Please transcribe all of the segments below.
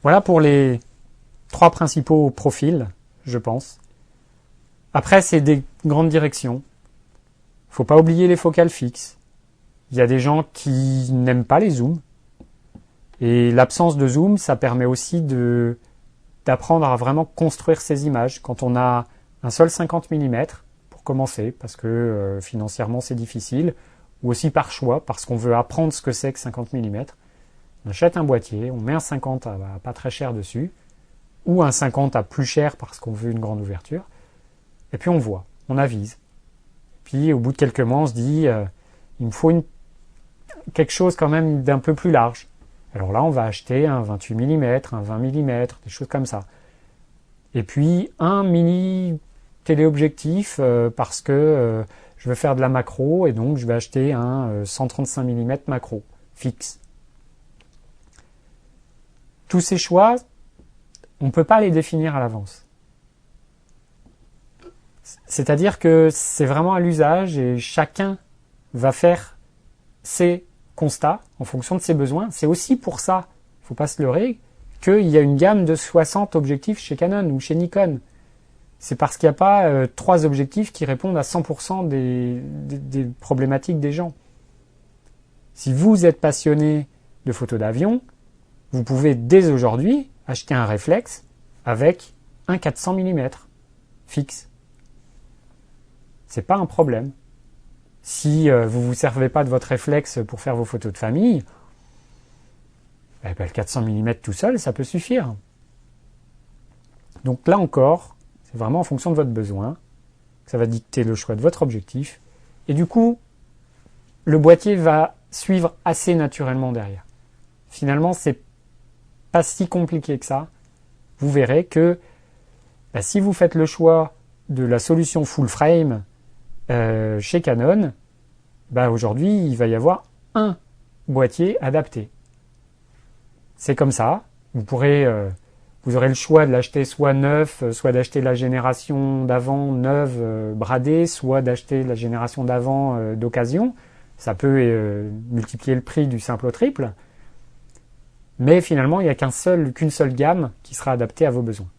Voilà pour les 3 principaux profils, je pense. Après, c'est des grandes directions. Faut pas oublier les focales fixes. Il y a des gens qui n'aiment pas les zooms. Et l'absence de zoom, ça permet aussi d'apprendre à vraiment construire ces images. Quand on a un seul 50 mm, pour commencer, parce que financièrement c'est difficile, ou aussi par choix, parce qu'on veut apprendre ce que c'est que 50 mm, on achète un boîtier, on met un 50 à pas très cher dessus, ou un 50 à plus cher parce qu'on veut une grande ouverture, et puis on voit, on avise. Puis au bout de quelques mois, on se dit, il me faut quelque chose quand même d'un peu plus large. Alors là, on va acheter un 28 mm, un 20 mm, des choses comme ça. Et puis un mini téléobjectif parce que je veux faire de la macro et donc je vais acheter un 135 mm macro fixe. Tous ces choix, on ne peut pas les définir à l'avance. C'est-à-dire que c'est vraiment à l'usage et chacun va faire ses constats en fonction de ses besoins. C'est aussi pour ça, il ne faut pas se leurrer, qu'il y a une gamme de 60 objectifs chez Canon ou chez Nikon. C'est parce qu'il n'y a pas 3 objectifs qui répondent à 100% des problématiques des gens. Si vous êtes passionné de photos d'avion, vous pouvez dès aujourd'hui acheter un réflexe avec un 400 mm fixe. C'est pas un problème. Si vous ne vous servez pas de votre réflexe pour faire vos photos de famille, eh ben, le 400 mm tout seul, ça peut suffire. Donc là encore, c'est vraiment en fonction de votre besoin. Ça va dicter le choix de votre objectif. Et du coup, le boîtier va suivre assez naturellement derrière. Finalement, c'est pas si compliqué que ça. Vous verrez que si vous faites le choix de la solution full frame chez Canon, aujourd'hui, il va y avoir un boîtier adapté. C'est comme ça. Vous aurez le choix de l'acheter soit neuf, soit d'acheter la génération d'avant neuve bradée, soit d'acheter la génération d'avant d'occasion. Ça peut multiplier le prix du simple au triple. Mais finalement, il n'y a qu'une seule gamme qui sera adaptée à vos besoins.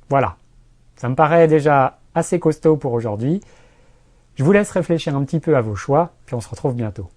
Voilà. Ça me paraît déjà assez costaud pour aujourd'hui. Je vous laisse réfléchir un petit peu à vos choix, puis on se retrouve bientôt.